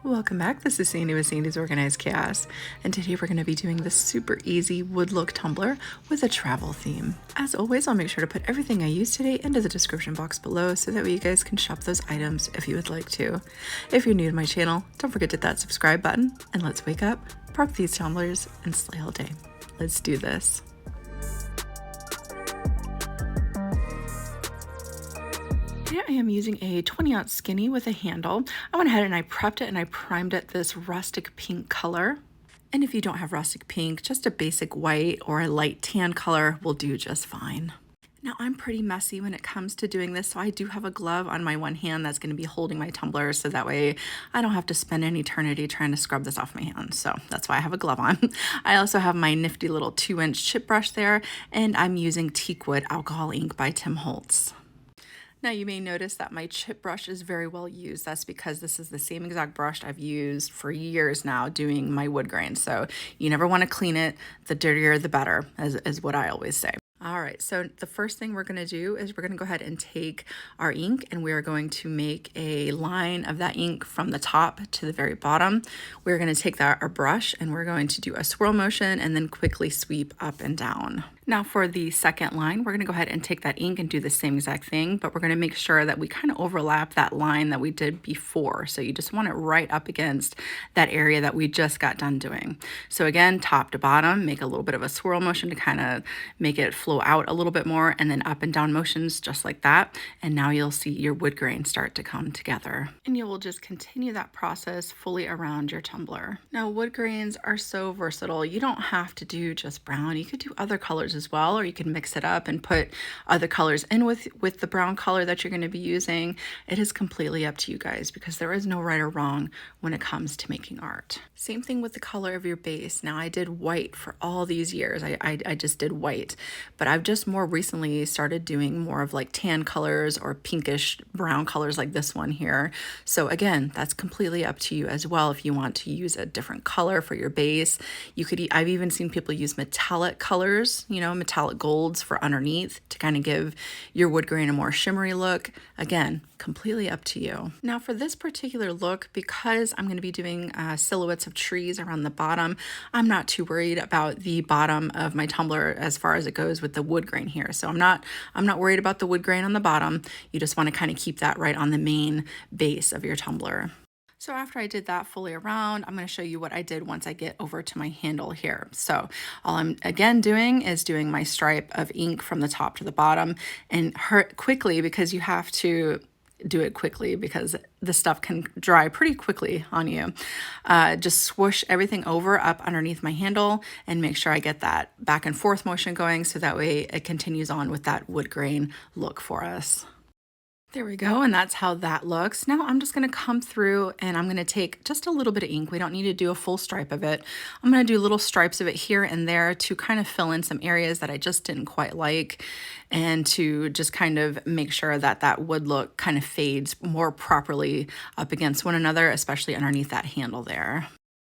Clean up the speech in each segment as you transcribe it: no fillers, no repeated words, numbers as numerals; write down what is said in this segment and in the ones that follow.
Welcome back. This is Sandy with Sandy's Organized Chaos, and today we're going to be doing this super easy wood look tumbler with a travel theme. As always, I'll make sure to put everything I use today into the description box below so that way you guys can shop those items if you would like to. If you're new to my channel, don't forget to hit that subscribe button, and let's wake up, park these tumblers, and slay all day. Let's do this. Here I am using a 20-ounce skinny with a handle. I went ahead and I prepped it and I primed it this rustic pink color. And if you don't have rustic pink, just a basic white or a light tan color will do just fine. Now I'm pretty messy when it comes to doing this, so I do have a glove on my one hand that's going to be holding my tumbler, so that way I don't have to spend an eternity trying to scrub this off my hands. So that's why I have a glove on. I also have my nifty little 2-inch chip brush there, and I'm using Teakwood Alcohol Ink by Tim Holtz. Now you may notice that my chip brush is very well used. That's because this is the same exact brush I've used for years now doing my wood grain. So you never want to clean it. The dirtier, the better, is what I always say. All right, so the first thing we're going to do is we're going to go ahead and take our ink and we're going to make a line of that ink from the top to the very bottom. We're going to take our brush and we're going to do a swirl motion and then quickly sweep up and down. Now for the second line, we're going to go ahead and take that ink and do the same exact thing, but we're going to make sure that we kind of overlap that line that we did before. So you just want it right up against that area that we just got done doing. So again, top to bottom, make a little bit of a swirl motion to kind of make it flow out a little bit more, and then up and down motions just like that. And now you'll see your wood grain start to come together. And you will just continue that process fully around your tumbler. Now wood grains are so versatile. You don't have to do just brown. You could do other colors as well, or you can mix it up and put other colors in with the brown color that you're going to be using. It is completely up to you guys because there is no right or wrong when it comes to making art. Same thing with the color of your base. Now I did white for all these years. I just did white, but I've just more recently started doing more of like tan colors or pinkish brown colors like this one here. So again, that's completely up to you as well. If you want to use a different color for your base, you could, I've even seen people use metallic colors, metallic golds for underneath to kind of give your wood grain a more shimmery look. Again, completely up to you. Now for this particular look, because I'm going to be doing silhouettes of trees around the bottom, I'm not too worried about the bottom of my tumbler as far as it goes with the wood grain here. So I'm not worried about the wood grain on the bottom. You just want to kind of keep that right on the main base of your tumbler. So after I did that fully around, I'm going to show you what I did once I get over to my handle here. So all I'm again doing is doing my stripe of ink from the top to the bottom, and quickly, because you have to do it quickly because the stuff can dry pretty quickly on you. Just swoosh everything over up underneath my handle and make sure I get that back and forth motion going so that way it continues on with that wood grain look for us. There we go, and that's how that looks. Now I'm just going to come through and I'm going to take just a little bit of ink. We don't need to do a full stripe of it. I'm going to do little stripes of it here and there to kind of fill in some areas that I just didn't quite like, and to just kind of make sure that that wood look kind of fades more properly up against one another, especially underneath that handle there.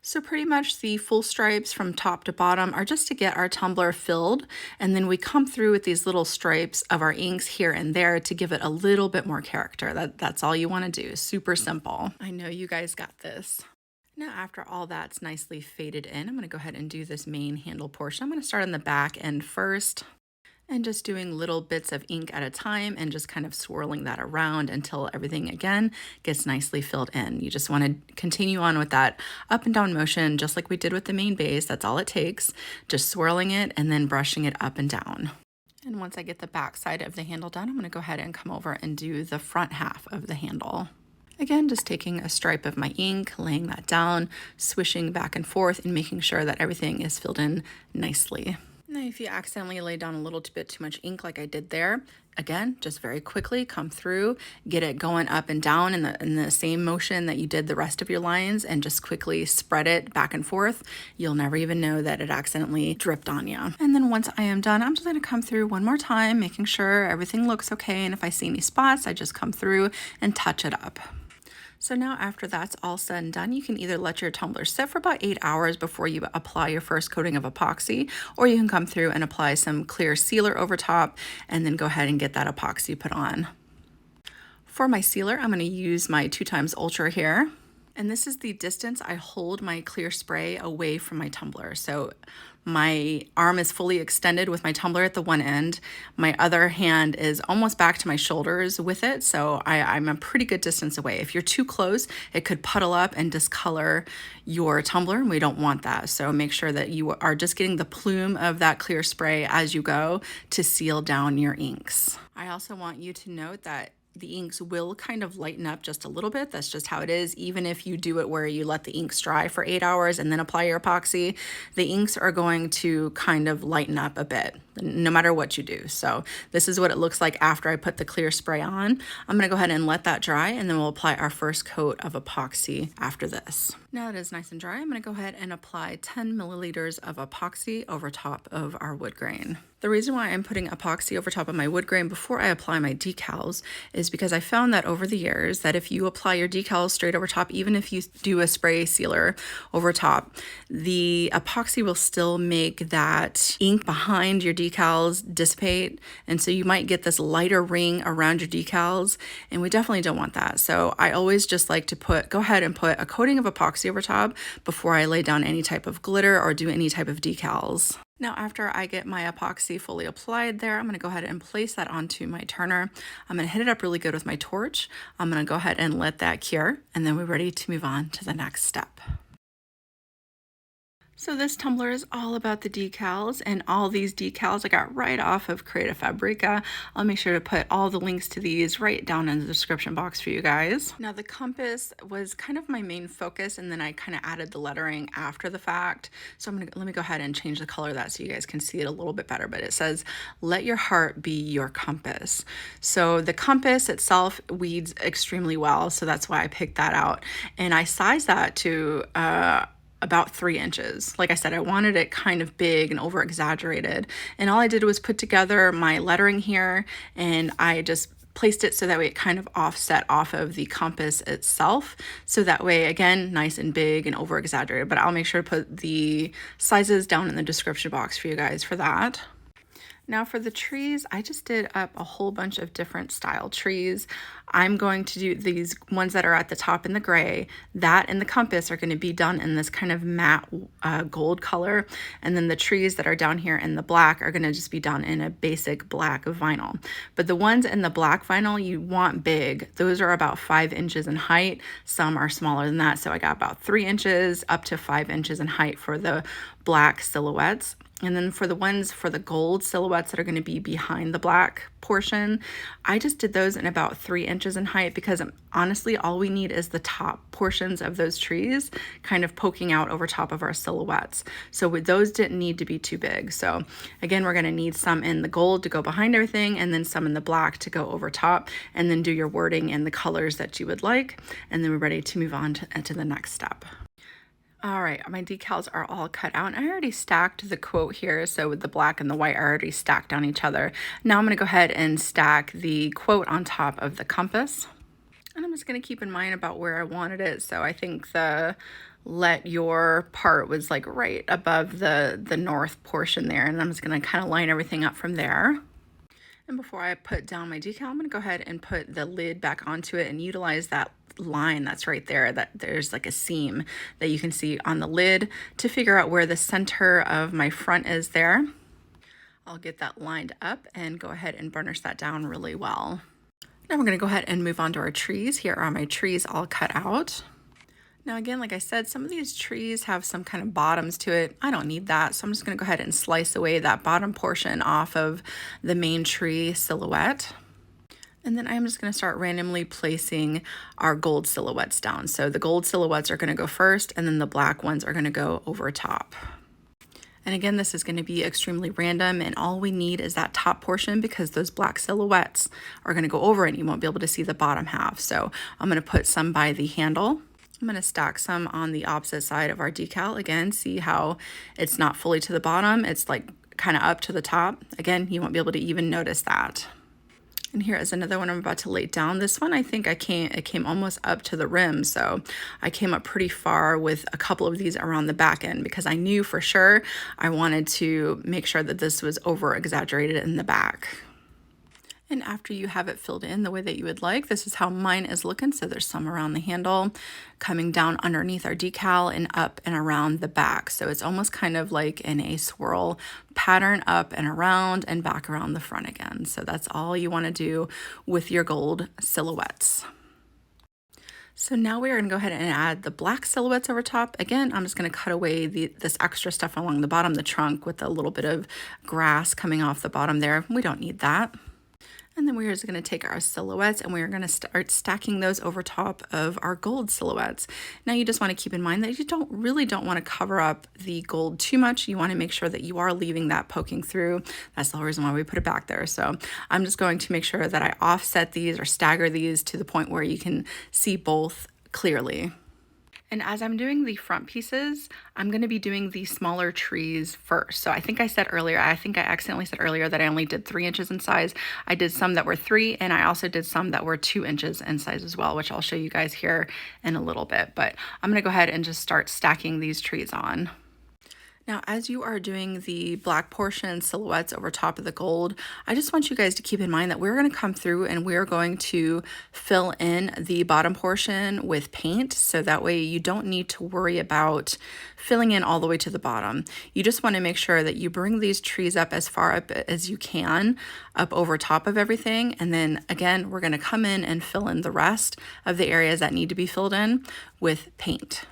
So pretty much the full stripes from top to bottom are just to get our tumbler filled, and then we come through with these little stripes of our inks here and there to give it a little bit more character. That's all you want to do. Super simple. I know you guys got this. Now after all that's nicely faded in, I'm going to go ahead and do this main handle portion. I'm going to start on the back end first, and just doing little bits of ink at a time and just kind of swirling that around until everything again gets nicely filled in. You just want to continue on with that up and down motion just like we did with the main base. That's all it takes. Just swirling it and then brushing it up and down. And once I get the back side of the handle done, I'm going to go ahead and come over and do the front half of the handle. Again, just taking a stripe of my ink, laying that down, swishing back and forth and making sure that everything is filled in nicely. Now, if you accidentally lay down a little bit too much ink like I did there, again, just very quickly come through, get it going up and down in the same motion that you did the rest of your lines, and just quickly spread it back and forth. You'll never even know that it accidentally dripped on you. And then once I am done, I'm just going to come through one more time, making sure everything looks okay. And if I see any spots, I just come through and touch it up. So now after that's all said and done, you can either let your tumbler sit for about 8 hours before you apply your first coating of epoxy, or you can come through and apply some clear sealer over top and then go ahead and get that epoxy put on. For my sealer, I'm going to use my 2x Ultra here. And this is the distance I hold my clear spray away from my tumbler. So my arm is fully extended with my tumbler at the one end. My other hand is almost back to my shoulders with it. So I'm a pretty good distance away. If you're too close, it could puddle up and discolor your tumbler, and we don't want that. So make sure that you are just getting the plume of that clear spray as you go to seal down your inks. I also want you to note that the inks will kind of lighten up just a little bit. That's just how it is. Even if you do it where you let the inks dry for 8 hours and then apply your epoxy, the inks are going to kind of lighten up a bit, no matter what you do. So this is what it looks like after I put the clear spray on. I'm gonna go ahead and let that dry, and then we'll apply our first coat of epoxy after this. Now it is nice and dry, I'm gonna go ahead and apply 10 milliliters of epoxy over top of our wood grain. The reason why I'm putting epoxy over top of my wood grain before I apply my decals is because I found that over the years that if you apply your decals straight over top, even if you do a spray sealer over top, the epoxy will still make that ink behind your decals dissipate. And so you might get this lighter ring around your decals, and we definitely don't want that. So I always just like to go ahead and put a coating of epoxy over top before I lay down any type of glitter or do any type of decals. Now, after I get my epoxy fully applied there, I'm gonna go ahead and place that onto my turner. I'm gonna hit it up really good with my torch. I'm gonna go ahead and let that cure, and then we're ready to move on to the next step. So this tumbler is all about the decals, and all these decals I got right off of Creative Fabrica. I'll make sure to put all the links to these right down in the description box for you guys. Now the compass was kind of my main focus, and then I kind of added the lettering after the fact. So let me go ahead and change the color of that so you guys can see it a little bit better. But it says, "Let your heart be your compass." So the compass itself weeds extremely well, so that's why I picked that out. And I sized that to about 3 inches. Like I said, I wanted it kind of big and over exaggerated. And all I did was put together my lettering here, and I just placed it so that way it kind of offset off of the compass itself. So that way, again, nice and big and over exaggerated. But I'll make sure to put the sizes down in the description box for you guys for that. Now for the trees, I just did up a whole bunch of different style trees. I'm going to do these ones that are at the top in the gray. That and the compass are going to be done in this kind of matte gold color. And then the trees that are down here in the black are going to just be done in a basic black vinyl. But the ones in the black vinyl you want big. Those are about 5 inches in height. Some are smaller than that. So I got about 3 inches up to 5 inches in height for the black silhouettes. And then for the ones for the gold silhouettes that are going to be behind the black portion, I just did those in about 3 inches in height because honestly, all we need is the top portions of those trees kind of poking out over top of our silhouettes. So those didn't need to be too big. So again, we're going to need some in the gold to go behind everything, and then some in the black to go over top, and then do your wording in the colors that you would like. And then we're ready to move on to the next step. All right, my decals are all cut out. I already stacked the quote here, so with the black and the white are already stacked on each other. Now I'm gonna go ahead and stack the quote on top of the compass. And I'm just gonna keep in mind about where I wanted it. So I think the let your part was like right above the north portion there. And I'm just gonna kind of line everything up from there. And before I put down my decal, I'm gonna go ahead and put the lid back onto it and utilize that line that's right there, that there's like a seam that you can see on the lid to figure out where the center of my front is there. I'll get that lined up and go ahead and burnish that down really well. Now we're gonna go ahead and move on to our trees. Here are my trees all cut out. Now again, like I said, some of these trees have some kind of bottoms to it. I don't need that, so I'm just gonna go ahead and slice away that bottom portion off of the main tree silhouette. And then I'm just gonna start randomly placing our gold silhouettes down. So the gold silhouettes are gonna go first, and then the black ones are gonna go over top. And again, this is gonna be extremely random, and all we need is that top portion because those black silhouettes are gonna go over it and you won't be able to see the bottom half. So I'm gonna put some by the handle. I'm gonna stack some on the opposite side of our decal. Again, see how it's not fully to the bottom, it's like kind of up to the top. Again, you won't be able to even notice that. And here is another one I'm about to lay down. This one, I think it came almost up to the rim. So I came up pretty far with a couple of these around the back end because I knew for sure I wanted to make sure that this was over exaggerated in the back. And after you have it filled in the way that you would like, this is how mine is looking. So there's some around the handle, coming down underneath our decal and up and around the back. So it's almost kind of like in a swirl pattern, up and around and back around the front again. So that's all you want to do with your gold silhouettes. So now we are going to go ahead and add the black silhouettes over top. Again, I'm just going to cut away this extra stuff along the bottom, the trunk, with a little bit of grass coming off the bottom there. We don't need that. And then we're just going to take our silhouettes and we're going to start stacking those over top of our gold silhouettes. Now you just want to keep in mind that you don't want to cover up the gold too much. You want to make sure that you are leaving that poking through. That's the whole reason why we put it back there. So I'm just going to make sure that I offset these or stagger these to the point where you can see both clearly. And as I'm doing the front pieces, I'm going to be doing the smaller trees first. So I think I accidentally said earlier that I only did 3 inches in size. I did some that were 3, and I also did some that were 2 inches in size as well, which I'll show you guys here in a little bit. But I'm going to go ahead and just start stacking these trees on. Now, as you are doing the black portion silhouettes over top of the gold, I just want you guys to keep in mind that we're going to come through and we're going to fill in the bottom portion with paint. So that way you don't need to worry about filling in all the way to the bottom. You just want to make sure that you bring these trees up as far up as you can, up over top of everything. And then again, we're going to come in and fill in the rest of the areas that need to be filled in with paint.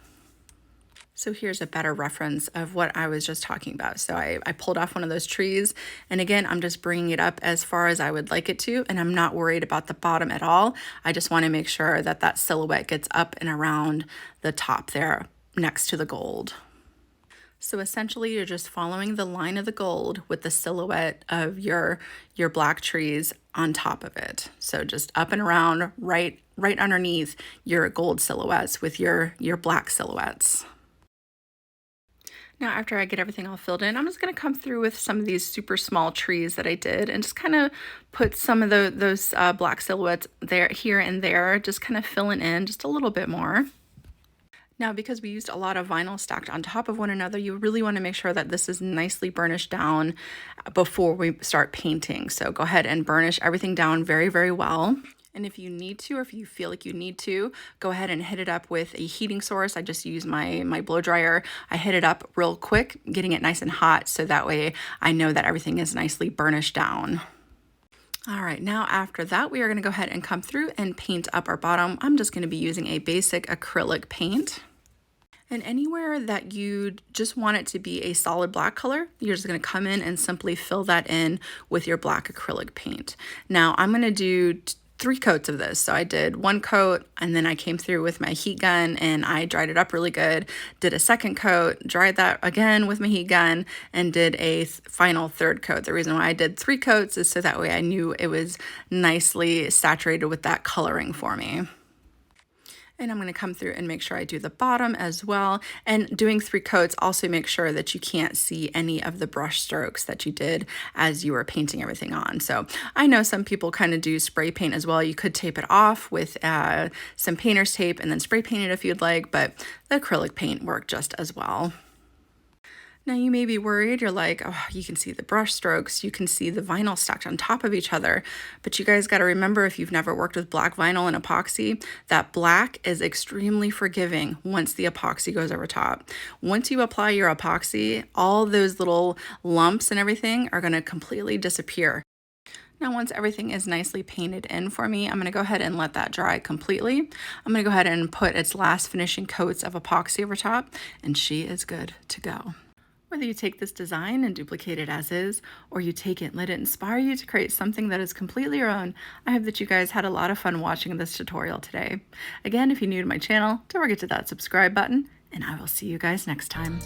So here's a better reference of what I was just talking about. So I pulled off one of those trees, and again, I'm just bringing it up as far as I would like it to, and I'm not worried about the bottom at all. I just want to make sure that that silhouette gets up and around the top there next to the gold. So essentially, you're just following the line of the gold with the silhouette of your black trees on top of it. So just up and around, right underneath your gold silhouettes with your black silhouettes. Now, after I get everything all filled in, I'm just going to come through with some of these super small trees that I did and just kind of put some of those black silhouettes there, here and there, just kind of filling in just a little bit more. Now, because we used a lot of vinyl stacked on top of one another, you really want to make sure that this is nicely burnished down before we start painting. So go ahead and burnish everything down very, very well. And if you need to, or if you feel like you need to, go ahead and hit it up with a heating source. I just use my blow dryer. I hit it up real quick, getting it nice and hot, so that way I know that everything is nicely burnished down. All right, now after that, we are going to go ahead and come through and paint up our bottom. I'm just going to be using a basic acrylic paint. And anywhere that you just want it to be a solid black color, you're just going to come in and simply fill that in with your black acrylic paint. Now, I'm going to do 3 coats of this. So I did 1 coat, and then I came through with my heat gun and I dried it up really good, did a 2nd coat, dried that again with my heat gun, and did a final 3rd coat. The reason why I did 3 coats is so that way I knew it was nicely saturated with that coloring for me. And I'm going to come through and make sure I do the bottom as well. And doing 3 coats, also make sure that you can't see any of the brush strokes that you did as you were painting everything on. So I know some people kind of do spray paint as well. You could tape it off with some painter's tape and then spray paint it if you'd like, but the acrylic paint worked just as well. Now you may be worried, you're like, oh, you can see the brush strokes, you can see the vinyl stacked on top of each other, but you guys got to remember, if you've never worked with black vinyl and epoxy, that black is extremely forgiving once the epoxy goes over top. Once you apply your epoxy, all those little lumps and everything are going to completely disappear. Now, once everything is nicely painted in for me, I'm going to go ahead and let that dry completely. I'm going to go ahead and put its last finishing coats of epoxy over top, and she is good to go. Whether you take this design and duplicate it as is, or you take it and let it inspire you to create something that is completely your own, I hope that you guys had a lot of fun watching this tutorial today. Again, if you're new to my channel, don't forget to hit that subscribe button, and I will see you guys next time.